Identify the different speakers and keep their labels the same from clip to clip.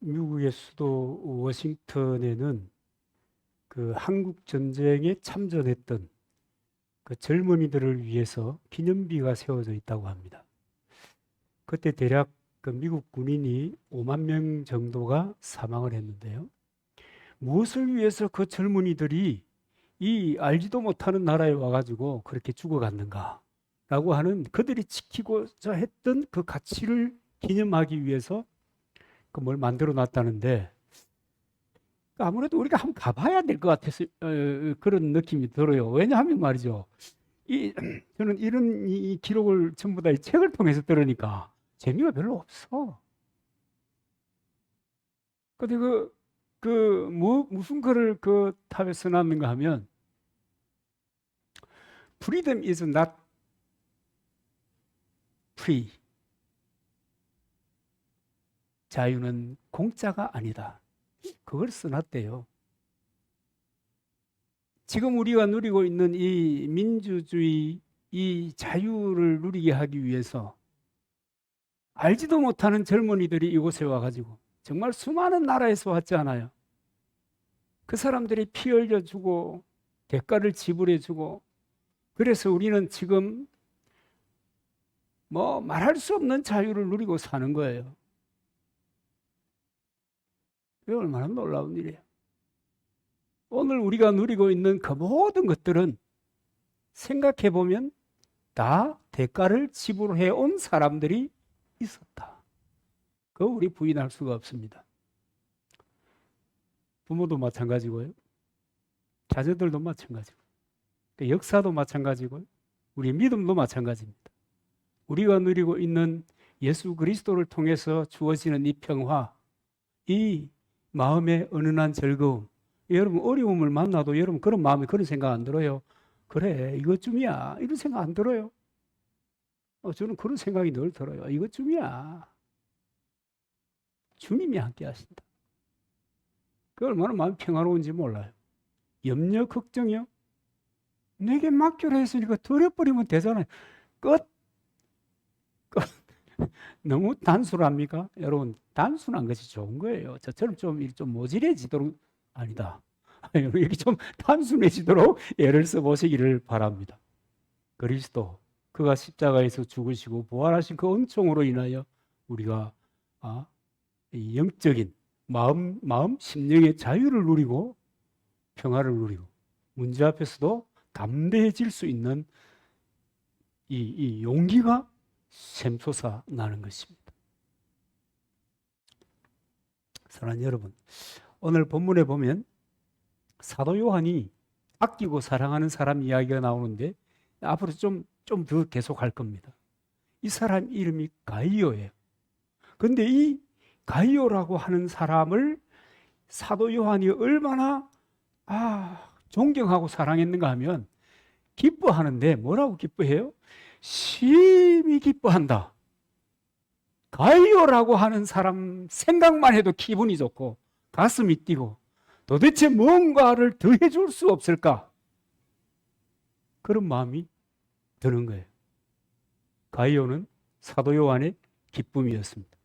Speaker 1: 미국의 수도 워싱턴에는 그 한국 전쟁에 참전했던 그 젊은이들을 위해서 기념비가 세워져 있다고 합니다. 그때 대략 그 미국 군인이 5만 명 정도가 사망을 했는데요. 무엇을 위해서 그 젊은이들이 이 알지도 못하는 나라에 와가지고 그렇게 죽어갔는가라고 하는 그들이 지키고자 했던 그 가치를 기념하기 위해서 그 뭘 만들어 놨다는데, 아무래도 우리가 한번 가봐야 될 것 같아서 그런 느낌이 들어요. 왜냐하면 말이죠. 이 저는 이런 이 기록을 전부 다 이 책을 통해서 들으니까 재미가 별로 없어. 근데 무슨 글을 그 탑에 써놨는가 하면, Freedom is not free. 자유는 공짜가 아니다. 그걸 써놨대요. 지금 우리가 누리고 있는 이 민주주의, 이 자유를 누리게 하기 위해서 알지도 못하는 젊은이들이 이곳에 와가지고 정말 수많은 나라에서 왔잖아요. 그 사람들이 피 흘려주고 대가를 지불해주고, 그래서 우리는 지금 뭐 말할 수 없는 자유를 누리고 사는 거예요. 이게 얼마나 놀라운 일이에요. 오늘 우리가 누리고 있는 그 모든 것들은 생각해 보면 다 대가를 지불해 온 사람들이 있었다. 그거 우리 부인할 수가 없습니다. 부모도 마찬가지고요. 자녀들도 마찬가지고, 역사도 마찬가지고요. 우리 믿음도 마찬가지입니다. 우리가 누리고 있는 예수 그리스도를 통해서 주어지는 이 평화, 이 마음의 은은한 즐거움, 여러분 어려움을 만나도 여러분 그런 마음에 그런 생각 안 들어요? 그래, 이것쯤이야, 이런 생각 안 들어요? 저는 그런 생각이 늘 들어요. 이것쯤이야. 주님이 함께 하신다. 그 얼마나 마음이 평화로운지 몰라요. 염려, 걱정이요? 내게 맡기로 했으니까 드려버리면 되잖아요. 끝. 너무 단순합니까? 여러분, 단순한 것이 좋은 거예요. 저처럼 좀 모질해지도록, 아니다. 이렇게 좀 단순해지도록 애를 써보시기를 바랍니다. 그리스도, 그가 십자가에서 죽으시고 부활하신 그 은총으로 인하여 우리가 이 영적인 마음, 심령의 자유를 누리고 평화를 누리고 문제 앞에서도 담대해질 수 있는 이 용기가 샘솟아 나는 것입니다. 사랑하는 여러분, 오늘 본문에 보면 사도 요한이 아끼고 사랑하는 사람 이야기가 나오는데, 앞으로 좀 더 계속할 겁니다. 이 사람 이름이 가이오예요. 그런데 이 가이오라고 하는 사람을 사도 요한이 얼마나 존경하고 사랑했는가 하면, 기뻐하는데 뭐라고 기뻐해요? 심히 기뻐한다. 가이오라고 하는 사람 생각만 해도 기분이 좋고 가슴이 뛰고, 도대체 뭔가를 더 해줄 수 없을까? 그런 마음이 드는 거예요. 가이오는 사도 요한의 기쁨이었습니다.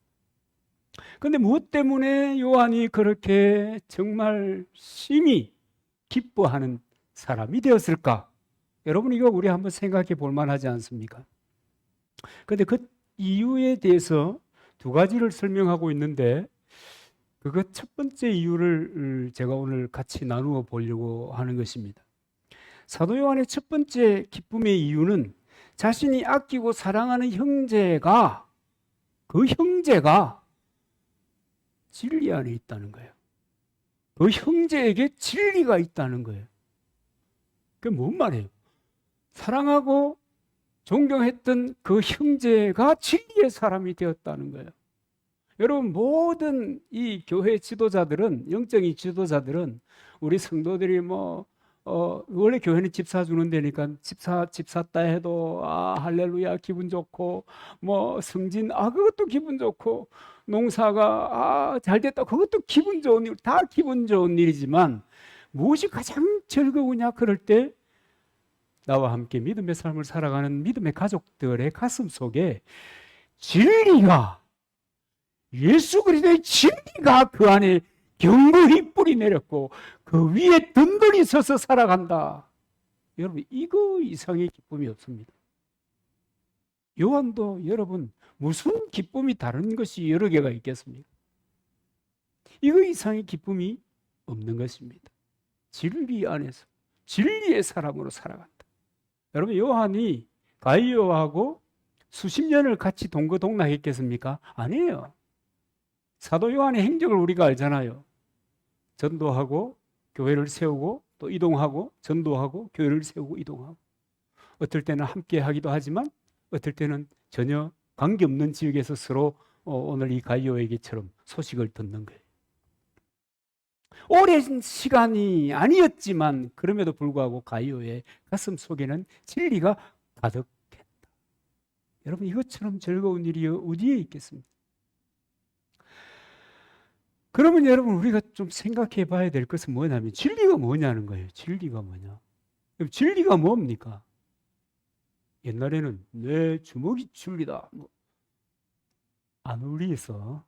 Speaker 1: 그런데 무엇 때문에 요한이 그렇게 정말 심히 기뻐하는 사람이 되었을까? 여러분, 이거 우리 한번 생각해 볼 만하지 않습니까? 그런데 그 이유에 대해서 두 가지를 설명하고 있는데, 그거 첫 번째 이유를 제가 오늘 같이 나누어 보려고 하는 것입니다. 사도 요한의 첫 번째 기쁨의 이유는 자신이 아끼고 사랑하는 형제가, 그 형제가 진리 안에 있다는 거예요. 그 형제에게 진리가 있다는 거예요. 그게 뭔 말이에요? 사랑하고 존경했던 그 형제가 진리의 사람이 되었다는 거예요. 여러분, 모든 이 교회 지도자들은, 영적인 지도자들은, 우리 성도들이 원래 교회는 집사 주는 데니까 집사 따 해도 할렐루야 기분 좋고, 승진 그것도 기분 좋고, 농사가 잘 됐다 그것도 기분 좋은 일, 다 기분 좋은 일이지만 무엇이 가장 즐거우냐? 그럴 때 나와 함께 믿음의 삶을 살아가는 믿음의 가족들의 가슴 속에 진리가, 예수 그리스도의 진리가 그 안에 견고히 뿌리 내렸고 그 위에 든든히 서서 살아간다. 여러분, 이거 이상의 기쁨이 없습니다. 요한도 여러분 무슨 기쁨이 다른 것이 여러 개가 있겠습니까? 이거 이상의 기쁨이 없는 것입니다. 진리 안에서 진리의 사람으로 살아간다. 여러분, 요한이 가이오하고 수십 년을 같이 동거동락했겠습니까? 아니에요. 사도 요한의 행적을 우리가 알잖아요. 전도하고 교회를 세우고 또 이동하고 전도하고 교회를 세우고 이동하고, 어떨 때는 함께 하기도 하지만 어떨 때는 전혀 관계없는 지역에서 서로 오늘 이 가이오에게처럼 소식을 듣는 거예요. 오랜 시간이 아니었지만 그럼에도 불구하고 가이오의 가슴 속에는 진리가 가득했다. 여러분, 이것처럼 즐거운 일이 어디에 있겠습니까? 그러면 여러분, 우리가 좀 생각해 봐야 될 것은 뭐냐면 진리가 뭐냐는 거예요. 진리가 뭐냐? 그럼 진리가 뭡니까? 옛날에는 내 주먹이 진리다, 안 울리겠어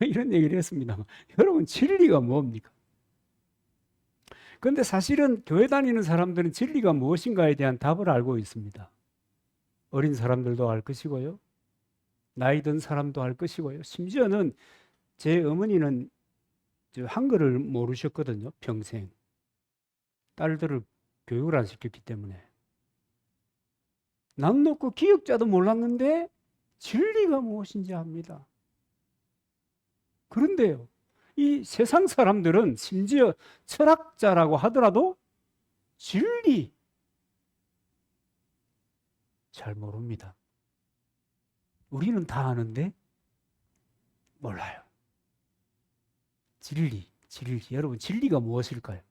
Speaker 1: 이런 얘기를 했습니다. 여러분, 진리가 뭡니까? 그런데 사실은 교회 다니는 사람들은 진리가 무엇인가에 대한 답을 알고 있습니다. 어린 사람들도 알 것이고요, 나이 든 사람도 알 것이고요, 심지어는 제 어머니는 한글을 모르셨거든요. 평생 딸들을 교육을 안 시켰기 때문에 남 놓고 기억자도 몰랐는데 진리가 무엇인지 압니다. 그런데요, 이 세상 사람들은 심지어 철학자라고 하더라도 진리 잘 모릅니다. 우리는 다 아는데 몰라요. 진리. 여러분, 진리가 무엇일까요?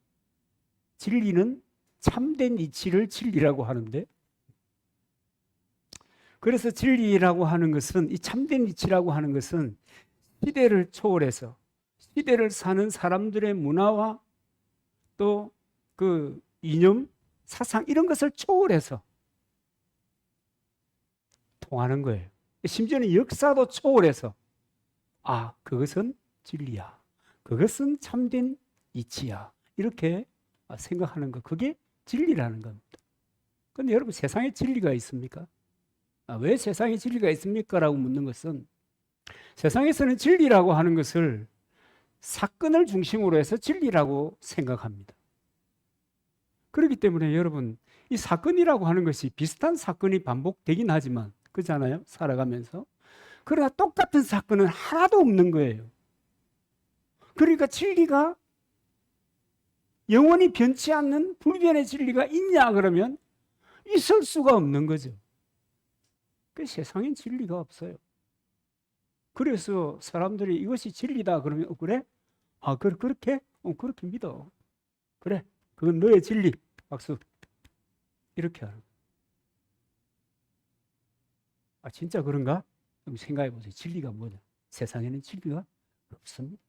Speaker 1: 진리는 참된 이치를 진리라고 하는데, 그래서 진리라고 하는 것은, 이 참된 이치라고 하는 것은 시대를 초월해서 시대를 사는 사람들의 문화와 또 그 이념, 사상 이런 것을 초월해서 통하는 거예요. 심지어는 역사도 초월해서 그것은 진리야, 그것은 참된 이치야, 이렇게 생각하는 것, 그게 진리라는 겁니다. 그런데 여러분, 세상에 진리가 있습니까? 왜 세상에 진리가 있습니까? 라고 묻는 것은, 세상에서는 진리라고 하는 것을 사건을 중심으로 해서 진리라고 생각합니다. 그렇기 때문에 여러분, 이 사건이라고 하는 것이 비슷한 사건이 반복되긴 하지만, 그렇잖아요? 살아가면서. 그러나 똑같은 사건은 하나도 없는 거예요. 그러니까 진리가 영원히 변치 않는 불변의 진리가 있냐 그러면 있을 수가 없는 거죠. 그 세상엔 진리가 없어요. 그래서 사람들이 이것이 진리다 그러면 그래? 그렇게? 그렇게 믿어. 그래, 그건 너의 진리. 박수. 이렇게 하는. 진짜 그런가? 그럼 생각해 보세요. 진리가 뭐냐? 세상에는 진리가 없습니다.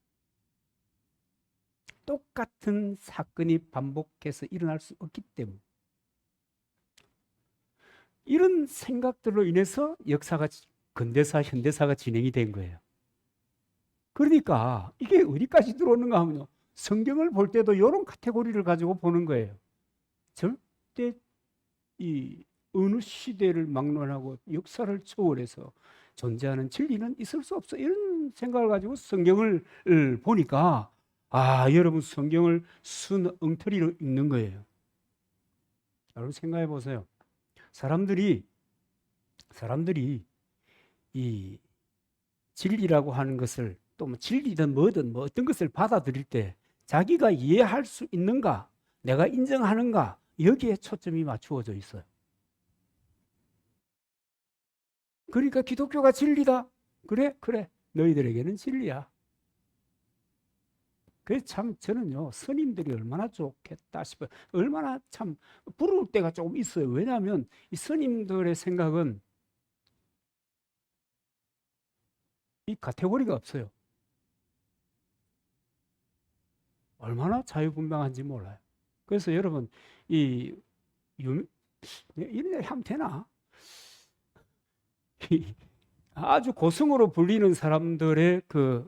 Speaker 1: 똑같은 사건이 반복해서 일어날 수 없기 때문에, 이런 생각들로 인해서 역사가, 근대사, 현대사가 진행이 된 거예요. 그러니까 이게 어디까지 들어오는가 하면요, 성경을 볼 때도 이런 카테고리를 가지고 보는 거예요. 절대 이 어느 시대를 막론하고 역사를 초월해서 존재하는 진리는 있을 수 없어, 이런 생각을 가지고 성경을 보니까 여러분, 성경을 순 엉터리로 읽는 거예요. 여러분, 생각해 보세요. 사람들이 이 진리라고 하는 것을, 또 뭐 진리든 뭐든 뭐 어떤 것을 받아들일 때 자기가 이해할 수 있는가, 내가 인정하는가, 여기에 초점이 맞추어져 있어요. 그러니까 기독교가 진리다. 그래, 너희들에게는 진리야. 그래서 참 저는요, 스님들이 얼마나 좋겠다 싶어요. 얼마나 참 부러울 때가 조금 있어요. 왜냐하면 이 스님들의 생각은 이 카테고리가 없어요. 얼마나 자유분방한지 몰라요. 그래서 여러분, 이런 얘기 하면 되나? 아주 고승으로 불리는 사람들의 그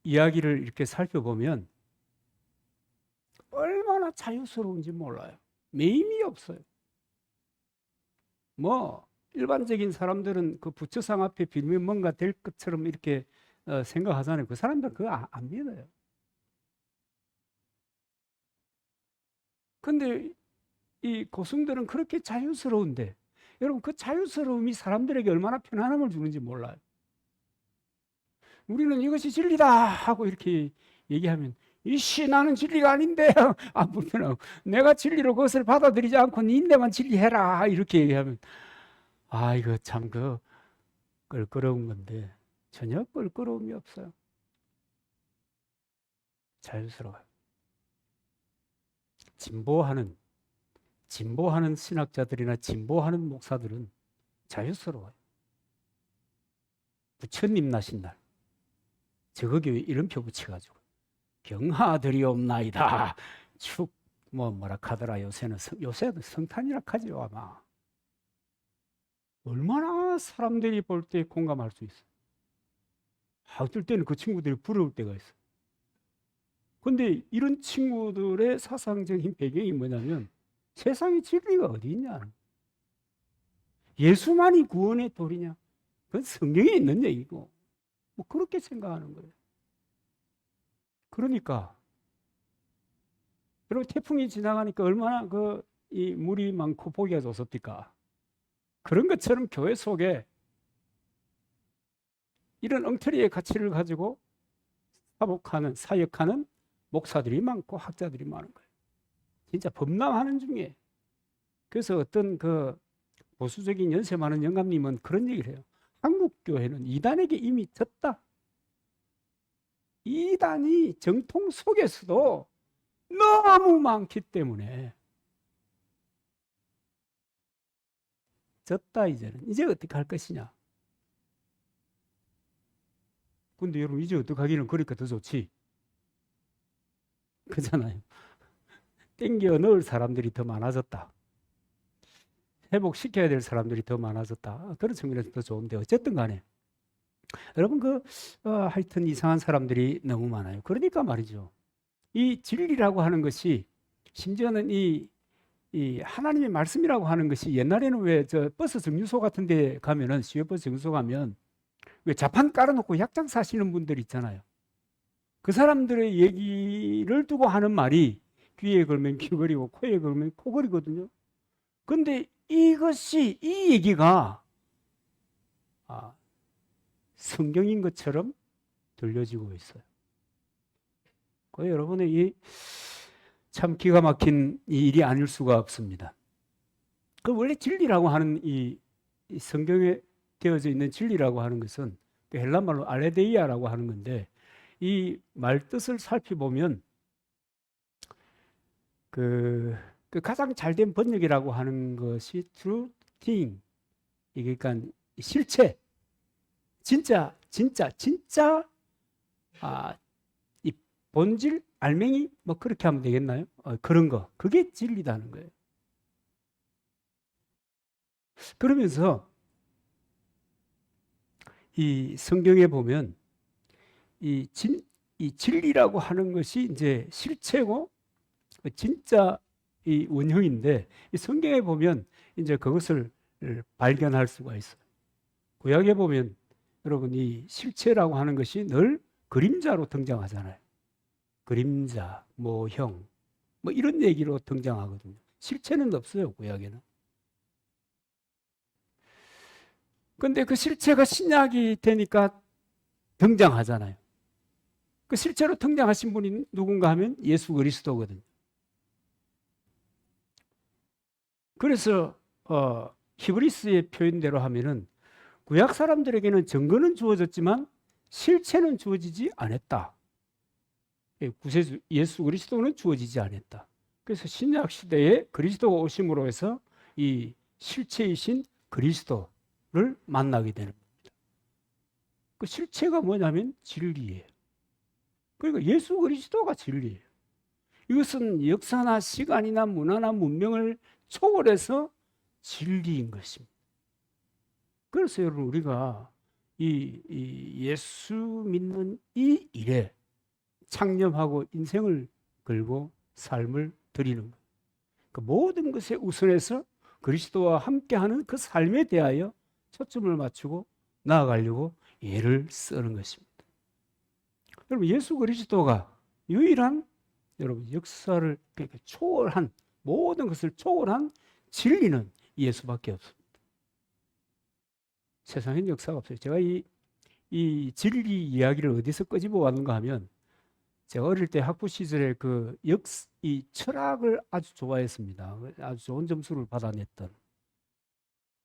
Speaker 1: 이야기를 이렇게 살펴보면 얼마나 자유스러운지 몰라요. 매임이 없어요. 뭐 일반적인 사람들은 그 부처상 앞에 빌면 뭔가 될 것처럼 이렇게 생각하잖아요. 그 사람들은 그거 안 믿어요. 근데 이 고승들은 그렇게 자유스러운데 여러분 그 자유스러움이 사람들에게 얼마나 편안함을 주는지 몰라요. 우리는 이것이 진리다 하고 이렇게 얘기하면 이씨 나는 진리가 아닌데 불편하고 내가 진리로 그것을 받아들이지 않고 니네만 진리해라 이렇게 얘기하면 이거 참 그 껄끄러운 건데 전혀 껄끄러움이 없어요. 자유스러워요. 진보하는 신학자들이나 진보하는 목사들은 자유스러워요. 부처님 나신 날 저거교회 이름표 붙여가지고 경하드리옵나이다. 축 뭐라 하더라. 요새는 성탄이라 하죠 아마. 얼마나 사람들이 볼 때 공감할 수 있어. 어떨 때는 그 친구들이 부러울 때가 있어. 근데 이런 친구들의 사상적인 배경이 뭐냐면 세상에 진리가 어디 있냐. 예수만이 구원의 도리냐. 그건 성경에 있는 얘기고. 뭐 그렇게 생각하는 거예요. 그러니까 여러분 태풍이 지나가니까 얼마나 이 물이 많고 보기가 좋습니까? 그런 것처럼 교회 속에 이런 엉터리의 가치를 가지고 사역하는 목사들이 많고 학자들이 많은 거예요. 진짜 범람하는 중에. 그래서 어떤 그 보수적인 연세 많은 영감님은 그런 얘기를 해요. 한국 교회는 이단에게 이미 졌다. 이단이 정통 속에서도 너무 많기 때문에 졌다 이제는. 이제 어떻게 할 것이냐. 근데 여러분 이제 어떻게 하기는 그러니까 더 좋지. 그렇잖아요. 땡겨 넣을 사람들이 더 많아졌다. 회복시켜야 될 사람들이 더 많아졌다. 그런 측면에서 더 좋은데 어쨌든 간에 여러분 하여튼 이상한 사람들이 너무 많아요. 그러니까 말이죠. 이 진리라고 하는 것이 심지어는 이 하나님의 말씀이라고 하는 것이 옛날에는 왜 저 버스 정류소 같은 데 가면은 시외버스 정류소 가면 왜 자판 깔아놓고 약장 사시는 분들 있잖아요. 그 사람들의 얘기를 두고 하는 말이 귀에 걸면 귀걸이고 코에 걸면 코걸이거든요. 근데 이 얘기가 성경인 것처럼 들려지고 있어요. 그 여러분의 참 기가 막힌 이 일이 아닐 수가 없습니다. 그 원래 진리라고 하는 이 성경에 되어져 있는 진리라고 하는 것은 그 헬라말로 알레데이아라고 하는 건데 이 말 뜻을 살펴보면 그 가장 잘된 번역이라고 하는 것이 true thing, 이게 그러니까 실체, 진짜 이 본질, 알맹이 뭐 그렇게 하면 되겠나요? 그런 거, 그게 진리다는 거예요. 그러면서 이 성경에 보면 이 진리라고 하는 것이 이제 실체고 진짜 이 원형인데 이 성경에 보면 이제 그것을 발견할 수가 있어요. 구약에 보면 여러분 이 실체라고 하는 것이 늘 그림자로 등장하잖아요. 그림자, 모형, 뭐 이런 얘기로 등장하거든요. 실체는 없어요, 구약에는. 근데 그 실체가 신약이 되니까 등장하잖아요. 그 실제로 등장하신 분이 누군가 하면 예수 그리스도거든요. 그래서 히브리스의 표현대로 하면은 구약 사람들에게는 증거는 주어졌지만 실체는 주어지지 않았다. 구세주 예수 그리스도는 주어지지 않았다. 그래서 신약 시대에 그리스도가 오심으로 해서 이 실체이신 그리스도를 만나게 되는 겁니다. 그 실체가 뭐냐면 진리예요. 그러니까 예수 그리스도가 진리예요. 이것은 역사나 시간이나 문화나 문명을 초월해서 진리인 것입니다. 그래서 여러분 우리가 예수 믿는 이 일에 창념하고 인생을 걸고 삶을 드리는 거예요. 그 모든 것에 우선해서 그리스도와 함께하는 그 삶에 대하여 초점을 맞추고 나아가려고 애를 쓰는 것입니다. 여러분 예수 그리스도가 유일한 여러분 역사를 초월한 모든 것을 초월한 진리는 예수밖에 없습니다. 세상엔 역사가 없어요. 제가 이 진리 이야기를 어디서 끄집어 왔는가 하면 제가 어릴 때 학부 시절에 이 철학을 아주 좋아했습니다. 아주 좋은 점수를 받아냈던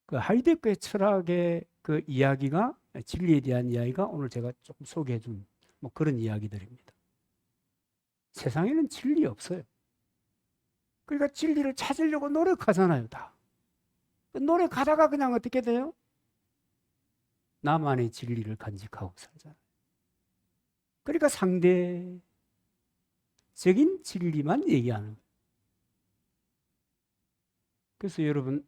Speaker 1: 그 하이데거의 철학의 그 이야기가 진리에 대한 이야기가 오늘 제가 조금 소개해준 뭐 그런 이야기들입니다. 세상에는 진리 없어요. 그러니까 진리를 찾으려고 노력하잖아요, 다. 노력하다가 그냥 어떻게 돼요? 나만의 진리를 간직하고 살잖아요. 그러니까 상대적인 진리만 얘기하는 거예요. 그래서 여러분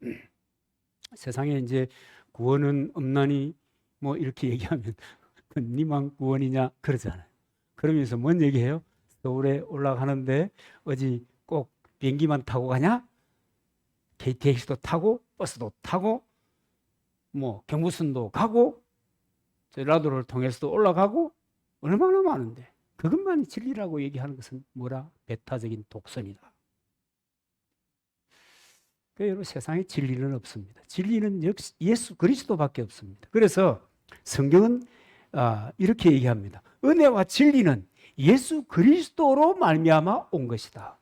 Speaker 1: 세상에 이제 구원은 없나니 뭐 이렇게 얘기하면 니만 구원이냐 그러잖아요. 그러면서 뭔 얘기해요? 서울에 올라가는데 어디 꼭 비행기만 타고 가냐? KTX도 타고 버스도 타고 뭐 경부선도 가고 전라도를 통해서도 올라가고 얼마나 많은데 그것만이 진리라고 얘기하는 것은 뭐라? 배타적인 독선이다. 여러분 세상에 진리는 없습니다. 진리는 역시 예수 그리스도밖에 없습니다. 그래서 성경은 이렇게 얘기합니다. 은혜와 진리는 예수 그리스도로 말미암아 온 것이다.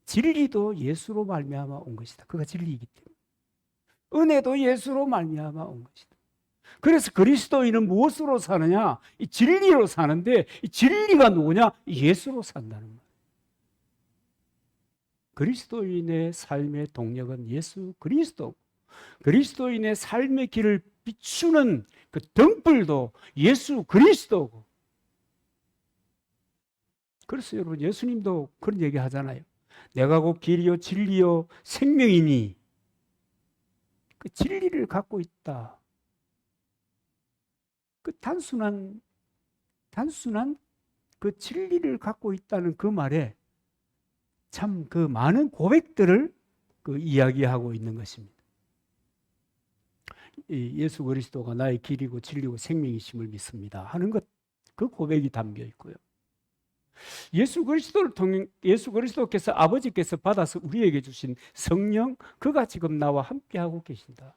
Speaker 1: 진리도 예수로 말미암아 온 것이다. 그가 진리이기 때문에. 은혜도 예수로 말미암아 온 것이다. 그래서 그리스도인은 무엇으로 사느냐? 이 진리로 사는데 이 진리가 누구냐? 예수로 산다는 말이에요. 그리스도인의 삶의 동력은 예수 그리스도. 그리스도인의 삶의 길을 비추는 그 등불도 예수 그리스도고. 그래서 여러분 예수님도 그런 얘기 하잖아요. 내가 곧 길이요 진리요 생명이니 그 진리를 갖고 있다. 그 단순한 그 진리를 갖고 있다는 그 말에 참 그 많은 고백들을 그 이야기하고 있는 것입니다. 예수 그리스도가 나의 길이고 진리고 생명이심을 믿습니다 하는 것, 그 고백이 담겨 있고요. 예수 그리스도께서 아버지께서 받아서 우리에게 주신 성령, 그가 지금 나와 함께하고 계신다.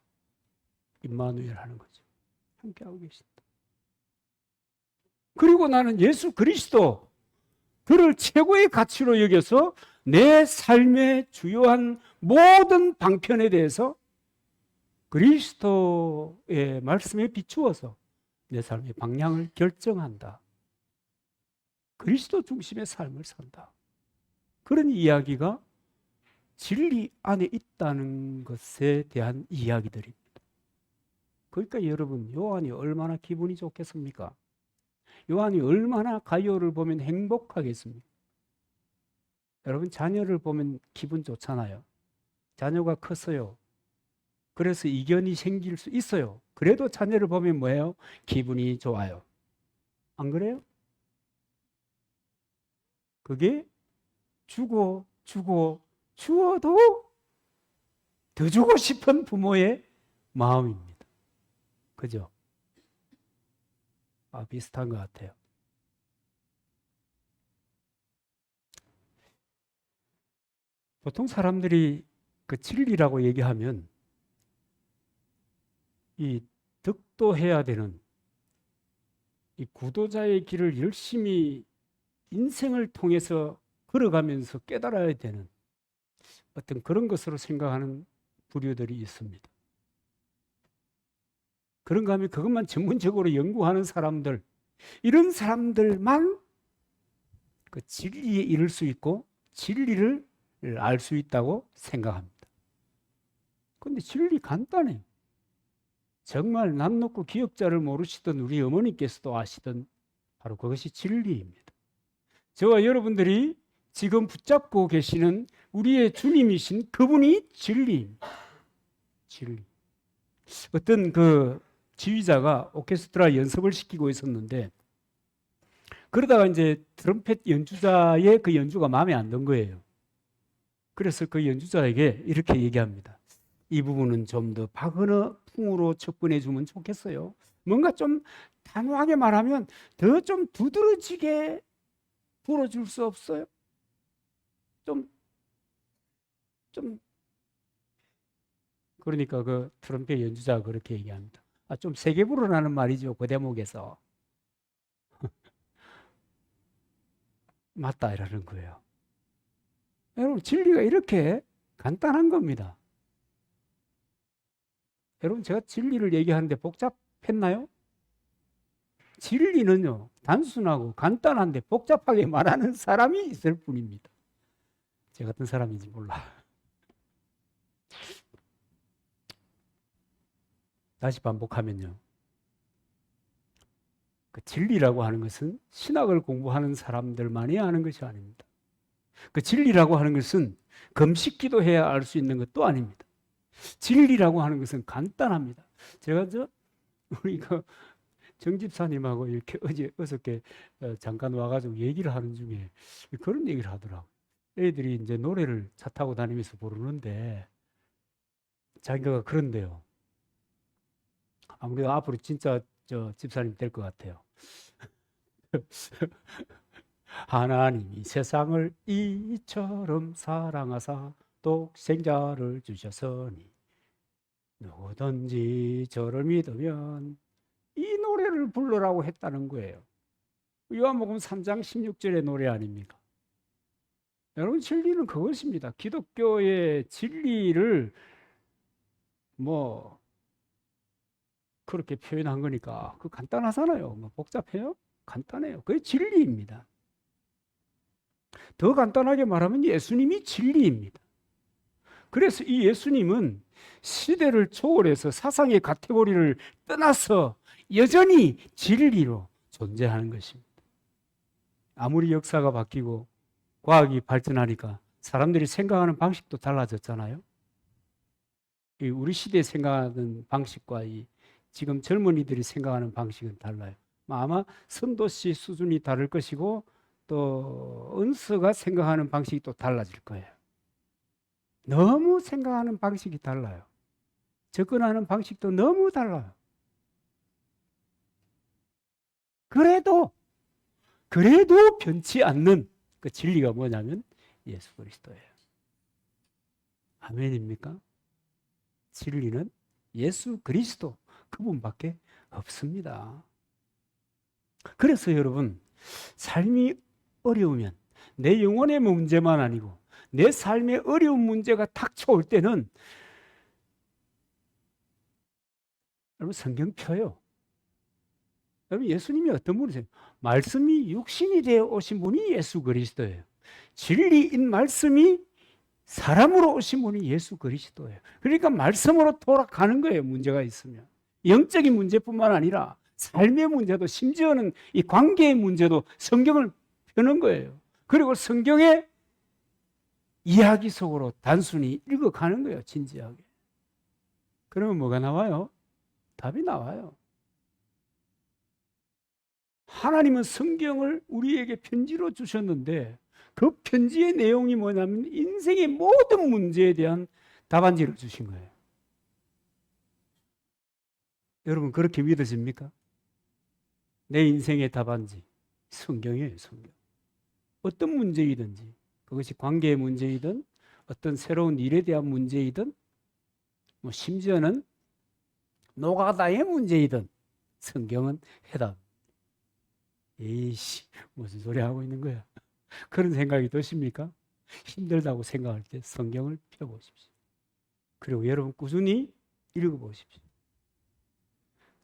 Speaker 1: 임마누엘 하는 거죠. 함께하고 계신다. 그리고 나는 예수 그리스도, 그를 최고의 가치로 여겨서 내 삶의 주요한 모든 방편에 대해서 그리스도의 말씀에 비추어서 내 삶의 방향을 결정한다. 그리스도 중심의 삶을 산다. 그런 이야기가 진리 안에 있다는 것에 대한 이야기들입니다. 그러니까 여러분, 요한이 얼마나 기분이 좋겠습니까? 요한이 얼마나 가요를 보면 행복하겠습니까? 여러분, 자녀를 보면 기분 좋잖아요. 자녀가 컸어요. 그래서 이견이 생길 수 있어요. 그래도 자녀를 보면 뭐예요? 기분이 좋아요. 안 그래요? 그게 주어도 더 주고 싶은 부모의 마음입니다. 그죠? 비슷한 것 같아요. 보통 사람들이 그 진리라고 얘기하면 이 득도해야 되는 이 구도자의 길을 열심히 인생을 통해서 걸어가면서 깨달아야 되는 어떤 그런 것으로 생각하는 부류들이 있습니다. 그런가 하면 그것만 전문적으로 연구하는 사람들, 이런 사람들만 그 진리에 이를 수 있고 진리를 알 수 있다고 생각합니다. 그런데 진리 간단해요. 정말 남 놓고 기억자를 모르시던 우리 어머니께서도 아시던 바로 그것이 진리입니다. 저와 여러분들이 지금 붙잡고 계시는 우리의 주님이신 그분이 진리입니다. 진리. 어떤 그 지휘자가 오케스트라 연습을 시키고 있었는데 그러다가 이제 트럼펫 연주자의 그 연주가 마음에 안 든 거예요. 그래서 그 연주자에게 이렇게 얘기합니다. 이 부분은 좀 더 박은어 풍으로 접근해 주면 좋겠어요. 뭔가 좀 단호하게 말하면 더 좀 두드러지게 불어줄 수 없어요? 좀 그러니까 그 트럼펫 연주자가 그렇게 얘기합니다. 좀 세게 불어라는 말이죠. 그 대목에서. 맞다 이러는 거예요. 여러분 진리가 이렇게 간단한 겁니다. 여러분 제가 진리를 얘기하는데 복잡했나요? 진리는요 단순하고 간단한데 복잡하게 말하는 사람이 있을 뿐입니다. 제 같은 사람인지 몰라. 다시 반복하면요. 그 진리라고 하는 것은 신학을 공부하는 사람들만이 아는 것이 아닙니다. 그 진리라고 하는 것은 금식 기도해야 알 수 있는 것도 아닙니다. 진리라고 하는 것은 간단합니다. 제가 우리 정 집사님하고 이렇게 어저께 잠깐 와가지고 얘기를 하는 중에 그런 얘기를 하더라고요. 애들이 이제 노래를 차 타고 다니면서 부르는데 자기가 그런데요. 아무래도 앞으로 진짜 집사님 될 것 같아요. 하나님이 세상을 이처럼 사랑하사 독생자를 주셨으니 누구든지 저를 믿으면 이 노래를 부르라고 했다는 거예요. 요한복음 3장 16절의 노래 아닙니까? 여러분 진리는 그것입니다. 기독교의 진리를 뭐 그렇게 표현한 거니까 그 간단하잖아요. 뭐 복잡해요? 간단해요. 그게 진리입니다. 더 간단하게 말하면 예수님이 진리입니다. 그래서 이 예수님은 시대를 초월해서 사상의 카테고리를 떠나서 여전히 진리로 존재하는 것입니다. 아무리 역사가 바뀌고 과학이 발전하니까 사람들이 생각하는 방식도 달라졌잖아요. 우리 시대에 생각하는 방식과 지금 젊은이들이 생각하는 방식은 달라요. 아마 선도씨 수준이 다를 것이고 또 은서가 생각하는 방식이 또 달라질 거예요. 너무 생각하는 방식이 달라요. 접근하는 방식도 너무 달라요. 그래도 변치 않는 그 진리가 뭐냐면 예수 그리스도예요. 아멘입니까? 진리는 예수 그리스도 그분밖에 없습니다. 그래서 여러분 삶이 어려우면 내 영혼의 문제만 아니고 내 삶의 어려운 문제가 닥쳐올 때는 여러분 성경 펴요. 여러분 예수님이 어떤 분이세요? 말씀이 육신이 되어 오신 분이 예수 그리스도예요. 진리인 말씀이 사람으로 오신 분이 예수 그리스도예요. 그러니까 말씀으로 돌아가는 거예요. 문제가 있으면. 영적인 문제뿐만 아니라 삶의 문제도 심지어는 이 관계의 문제도 성경을 펴는 거예요. 그리고 성경의 이야기 속으로 단순히 읽어가는 거예요. 진지하게. 그러면 뭐가 나와요? 답이 나와요. 하나님은 성경을 우리에게 편지로 주셨는데 그 편지의 내용이 뭐냐면 인생의 모든 문제에 대한 답안지를 주신 거예요. 여러분 그렇게 믿으십니까? 내 인생의 답안지 성경이에요. 성경. 어떤 문제이든지 그것이 관계의 문제이든 어떤 새로운 일에 대한 문제이든 뭐 심지어는 노가다의 문제이든 성경은 해답. 에이씨 무슨 소리 하고 있는 거야. 그런 생각이 드십니까? 힘들다고 생각할 때 성경을 펴보십시오. 그리고 여러분 꾸준히 읽어보십시오.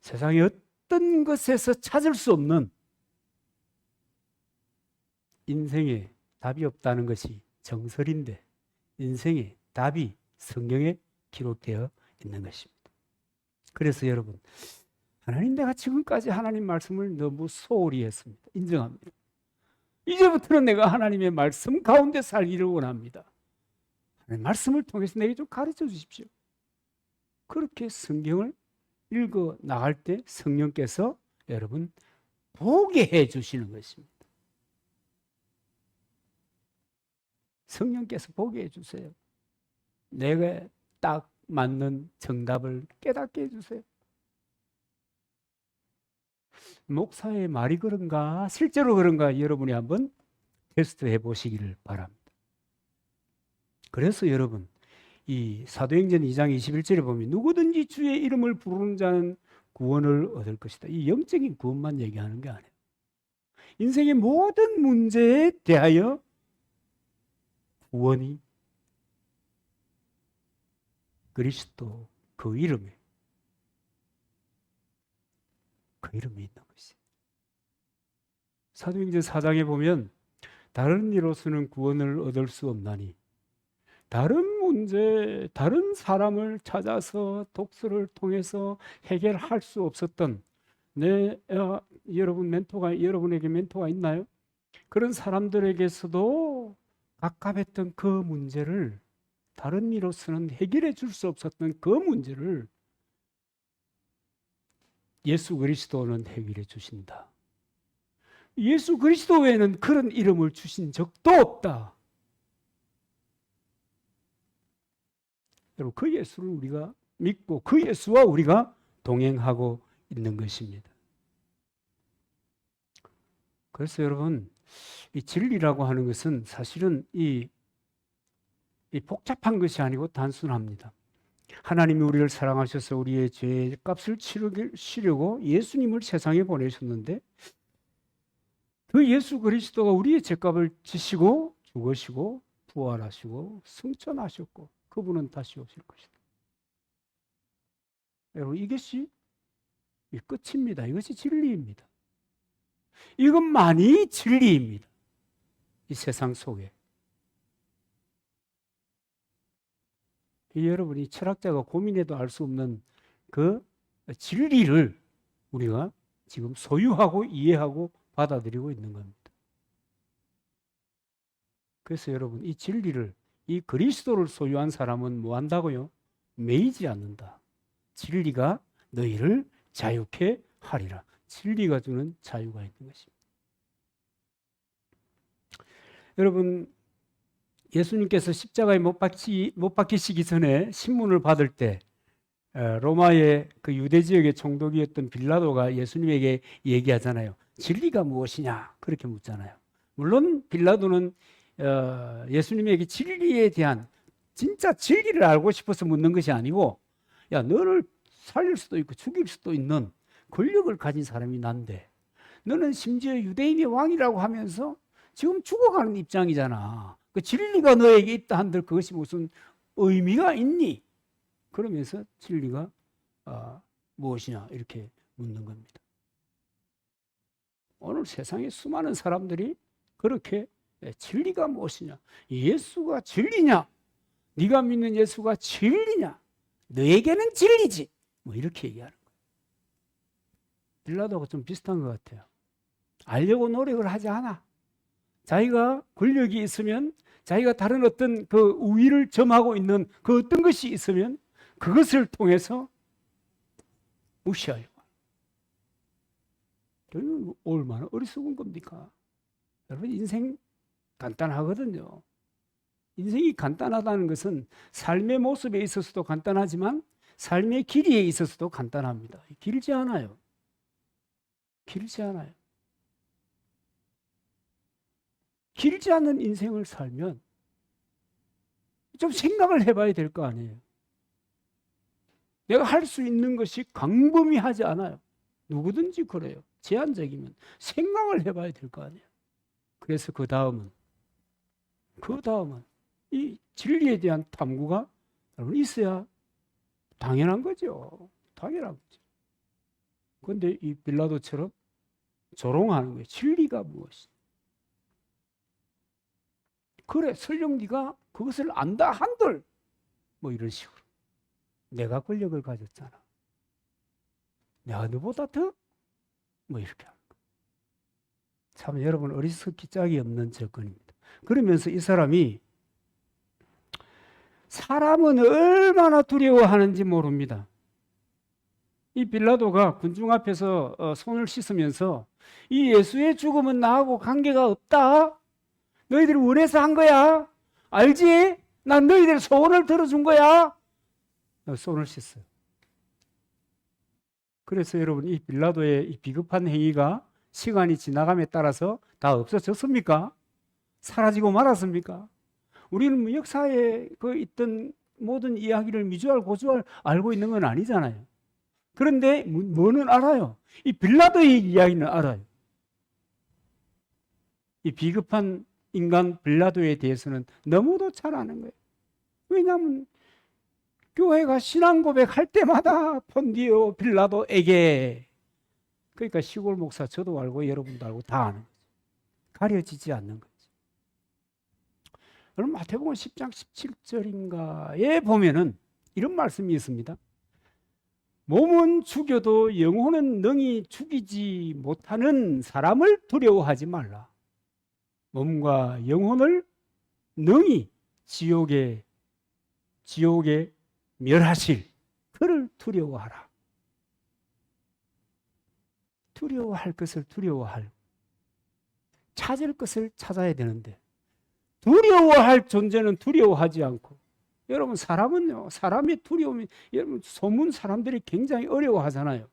Speaker 1: 세상에 어떤 것에서 찾을 수 없는 인생에 답이 없다는 것이 정설인데 인생의 답이 성경에 기록되어 있는 것입니다. 그래서 여러분 하나님 내가 지금까지 하나님 말씀을 너무 소홀히 했습니다. 인정합니다. 이제부터는 내가 하나님의 말씀 가운데 살기를 원합니다. 하나님 말씀을 통해서 내게 좀 가르쳐 주십시오. 그렇게 성경을 읽어 나갈 때 성령께서 여러분 보게 해 주시는 것입니다. 성령께서 보게 해 주세요. 내가 딱 맞는 정답을 깨닫게 해 주세요. 목사의 말이 그런가? 실제로 그런가? 여러분이 한번 테스트해 보시기를 바랍니다. 그래서 여러분, 이 사도행전 2장 21절에 보면 누구든지 주의 이름을 부르는 자는 구원을 얻을 것이다. 이 영적인 구원만 얘기하는 게 아니에요. 인생의 모든 문제에 대하여 구원이 그리스도 그 이름에 있는 것이에요. 사도행전 4장에 보면 다른 이로서는 구원을 얻을 수 없나니 다른 문제, 다른 사람을 찾아서 독서를 통해서 해결할 수 없었던 여러분에게 멘토가 있나요? 그런 사람들에게서도 갑갑했던 그 문제를 다른 이로서는 해결해 줄 수 없었던 그 문제를 예수 그리스도는 해결해 주신다. 예수 그리스도 외에는 그런 이름을 주신 적도 없다. 여러분, 그 예수를 우리가 믿고 그 예수와 우리가 동행하고 있는 것입니다. 그래서 여러분, 이 진리라고 하는 것은 사실은 이 복잡한 것이 아니고 단순합니다. 하나님이 우리를 사랑하셔서 우리의 죄의 값을 치르려고 예수님을 세상에 보내셨는데 그 예수 그리스도가 우리의 죄값을 지시고 죽으시고 부활하시고 승천하셨고 그분은 다시 오실 것이다. 여러분, 이것이 끝입니다. 이것이 진리입니다. 이것만이 진리입니다. 이 세상 속에. 여러분이 철학자가 고민해도 알 수 없는 그 진리를 우리가 지금 소유하고 이해하고 받아들이고 있는 겁니다. 그래서 여러분, 이 진리를, 이 그리스도를 소유한 사람은 뭐 한다고요? 매이지 않는다. 진리가 너희를 자유케 하리라. 진리가 주는 자유가 있는 것입니다. 여러분, 예수님께서 십자가에 못 박히시기 전에 신문을 받을 때 로마의 그 유대 지역의 총독이었던 빌라도가 예수님에게 얘기하잖아요. 진리가 무엇이냐? 그렇게 묻잖아요. 물론 빌라도는 예수님에게 진리에 대한 진짜 진리를 알고 싶어서 묻는 것이 아니고, 야, 너를 살릴 수도 있고 죽일 수도 있는 권력을 가진 사람이 난데 너는 심지어 유대인의 왕이라고 하면서 지금 죽어가는 입장이잖아. 그 진리가 너에게 있다 한들 그것이 무슨 의미가 있니? 그러면서 진리가 무엇이냐 이렇게 묻는 겁니다. 오늘 세상에 수많은 사람들이 그렇게 진리가 무엇이냐? 예수가 진리냐? 네가 믿는 예수가 진리냐? 너에게는 진리지. 뭐 이렇게 얘기하는 거예요. 빌라도가 좀 비슷한 것 같아요. 알려고 노력을 하지 않아. 자기가 권력이 있으면, 자기가 다른 어떤 그 우위를 점하고 있는 그 어떤 것이 있으면 그것을 통해서 무시하려고. 저는 얼마나 어리석은 겁니까? 여러분, 인생 간단하거든요. 인생이 간단하다는 것은 삶의 모습에 있어서도 간단하지만 삶의 길이에 있어서도 간단합니다. 길지 않아요. 길지 않아요. 길지 않은 인생을 살면 좀 생각을 해봐야 될 거 아니에요. 내가 할 수 있는 것이 광범위하지 않아요. 누구든지 그래요. 제한적이면 생각을 해봐야 될 거 아니에요. 그래서 그 다음은 이 진리에 대한 탐구가 여러분 있어야 당연한 거죠. 당연한 거죠. 그런데 이 빌라도처럼 조롱하는 거예요. 진리가 무엇이냐? 그래, 설령 네가 그것을 안다 한들 뭐 이런 식으로 내가 권력을 가졌잖아. 내가 너보다 더? 뭐 이렇게 하는 거예요. 참 여러분, 어리석기 짝이 없는 접근입니다. 그러면서 이 사람이 사람은 얼마나 두려워하는지 모릅니다. 이 빌라도가 군중 앞에서 손을 씻으면서 이 예수의 죽음은 나하고 관계가 없다. 너희들이 원해서 한 거야. 알지? 난 너희들 소원을 들어준 거야. 손을 씻어요. 그래서 여러분, 이 빌라도의 이 비겁한 행위가 시간이 지나감에 따라서 다 없어졌습니까? 사라지고 말았습니까? 우리는 뭐 역사에 그 있던 모든 이야기를 미주알 고주알 알고 있는 건 아니잖아요. 그런데 뭐는 알아요? 이 빌라도의 이야기는 알아요. 이 비겁한 인간 빌라도에 대해서는 너무도 잘 아는 거예요. 왜냐하면 교회가 신앙 고백할 때마다 폰디오 빌라도에게, 그러니까 시골 목사 저도 알고 여러분도 알고 다 아는 거죠. 가려지지 않는 거죠. 여러분 마태복음 10장 17절인가에 보면은 이런 말씀이 있습니다. 몸은 죽여도 영혼은 능히 죽이지 못하는 사람을 두려워하지 말라. 몸과 영혼을 능히 지옥에 멸하실 그를 두려워하라. 두려워할 것을 두려워할, 찾을 것을 찾아야 되는데 두려워할 존재는 두려워하지 않고, 여러분 사람은요, 사람의 두려움이, 여러분 소문 사람들이 굉장히 어려워하잖아요.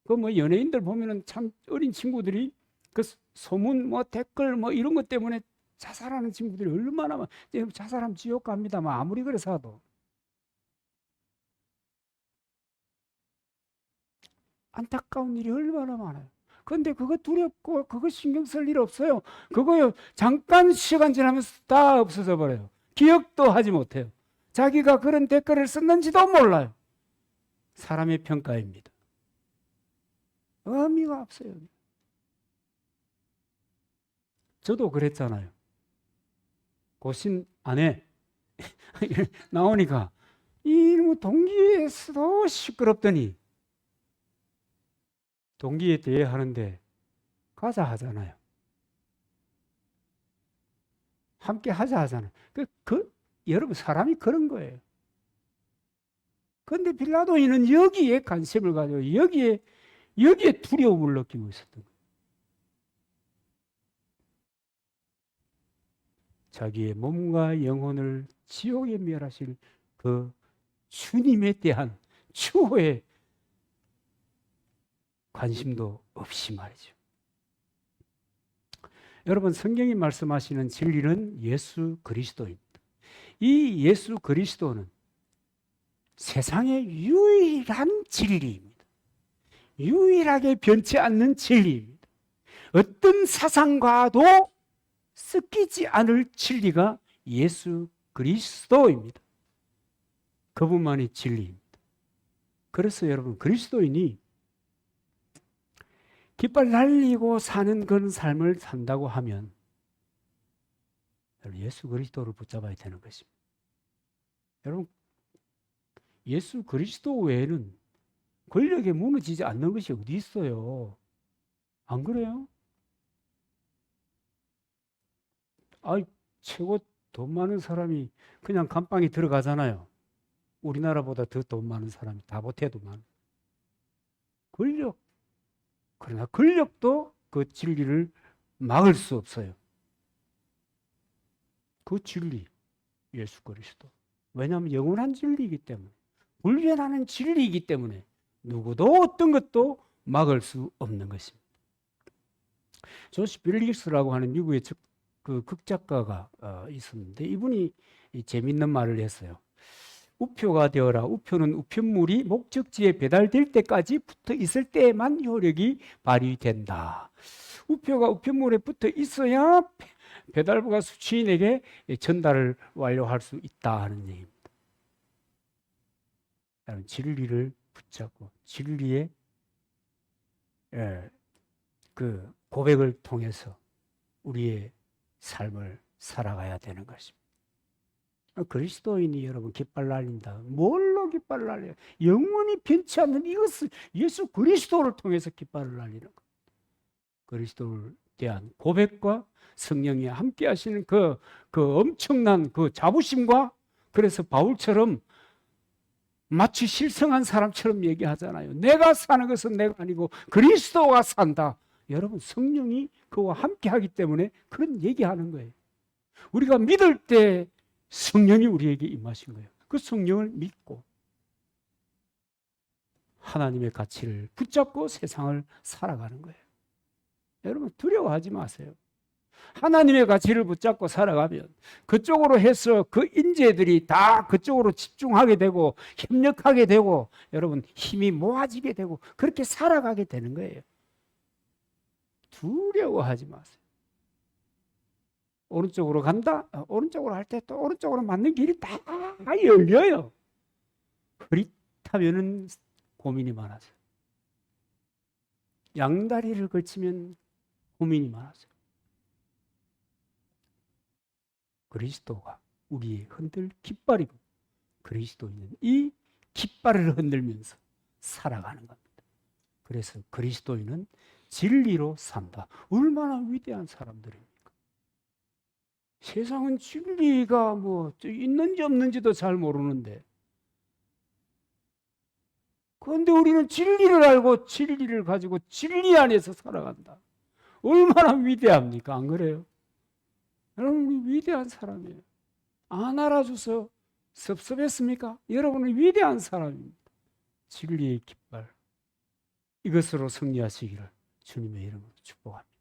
Speaker 1: 그 뭐 연예인들 보면은 참 어린 친구들이 그 소문 뭐 댓글 뭐 이런 것 때문에 자살하는 친구들이 얼마나 많아. 자살하면 지옥 갑니다. 뭐 아무리 그래서 하도. 안타까운 일이 얼마나 많아요. 그런데 그거 두렵고 그거 신경 쓸 일 없어요. 그거요 잠깐 시간 지나면 다 없어져 버려요. 기억도 하지 못해요. 자기가 그런 댓글을 썼는지도 몰라요. 사람의 평가입니다. 의미가 없어요. 저도 그랬잖아요. 고신 안에 나오니까 이 동기에서도 시끄럽더니 동기에 대해 하는데 가자 하잖아요. 함께 하자 하잖아요. 여러분 사람이 그런 거예요. 그런데 빌라도인은 여기에 관심을 가지고 여기에 두려움을 느끼고 있었던 거예요. 자기의 몸과 영혼을 지옥에 멸하실 그 주님에 대한 추호의 관심도 없이 말이죠. 여러분 성경이 말씀하시는 진리는 예수 그리스도입니다. 이 예수 그리스도는 세상의 유일한 진리입니다. 유일하게 변치 않는 진리입니다. 어떤 사상과도 섞이지 않을 진리가 예수 그리스도입니다. 그분만이 진리입니다. 그래서 여러분 그리스도인이 깃발 날리고 사는 그런 삶을 산다고 하면 예수 그리스도를 붙잡아야 되는 것입니다. 여러분 예수 그리스도 외에는 권력에 무너지지 않는 것이 어디 있어요? 안 그래요? 최고 돈 많은 사람이 그냥 감방에 들어가잖아요. 우리나라보다 더 돈 많은 사람이 다 못해도 많아. 권력. 그러나 권력도 그 진리를 막을 수 없어요. 그 진리, 예수 그리스도. 왜냐하면 영원한 진리이기 때문에, 불변하는 진리이기 때문에 누구도 어떤 것도 막을 수 없는 것입니다. 조시 빌리스라고 하는 미국의 그 극작가가 있었는데 이분이 재밌는 말을 했어요. 우표가 되어라. 우표는 우편물이 목적지에 배달될 때까지 붙어 있을 때만 효력이 발휘된다. 우표가 우편물에 붙어 있어야 배달부가 수취인에게 전달을 완료할 수 있다 하는 얘기입니다. 진리를 붙잡고 진리의 그 고백을 통해서 우리의 삶을 살아가야 되는 것입니다. 그리스도인이 여러분 깃발 날린다. 뭘로 깃발 날려요? 영원히 변치 않는 이것을 예수 그리스도를 통해서 깃발을 날리는 것. 그리스도를 대한 고백과 성령이 함께 하시는 그 엄청난 그 자부심과 그래서 바울처럼 마치 실성한 사람처럼 얘기하잖아요. 내가 사는 것은 내가 아니고 그리스도가 산다. 여러분, 성령이 그와 함께 하기 때문에 그런 얘기하는 거예요. 우리가 믿을 때 성령이 우리에게 임하신 거예요. 그 성령을 믿고 하나님의 가치를 붙잡고 세상을 살아가는 거예요. 여러분, 두려워하지 마세요. 하나님의 가치를 붙잡고 살아가면 그쪽으로 해서 그 인재들이 다 그쪽으로 집중하게 되고 협력하게 되고 여러분 힘이 모아지게 되고 그렇게 살아가게 되는 거예요. 두려워하지 마세요. 오른쪽으로 간다? 오른쪽으로 할 때 또 오른쪽으로 맞는 길이 다 열려요. 흐릿하면은 고민이 많아져요. 양다리를 걸치면 고민이 많아져요. 그리스도가 우리의 흔들 깃발이고 그리스도인은 이 깃발을 흔들면서 살아가는 겁니다. 그래서 그리스도인은 진리로 산다. 얼마나 위대한 사람들입니까? 세상은 진리가 뭐 있는지 없는지도 잘 모르는데 그런데 우리는 진리를 알고 진리를 가지고 진리 안에서 살아간다. 얼마나 위대합니까? 안 그래요? 여러분, 우리 위대한 사람이에요. 안 알아줘서 섭섭했습니까? 여러분은 위대한 사람입니다. 진리의 깃발, 이것으로 승리하시기를 주님의 이름으로 축복합니다.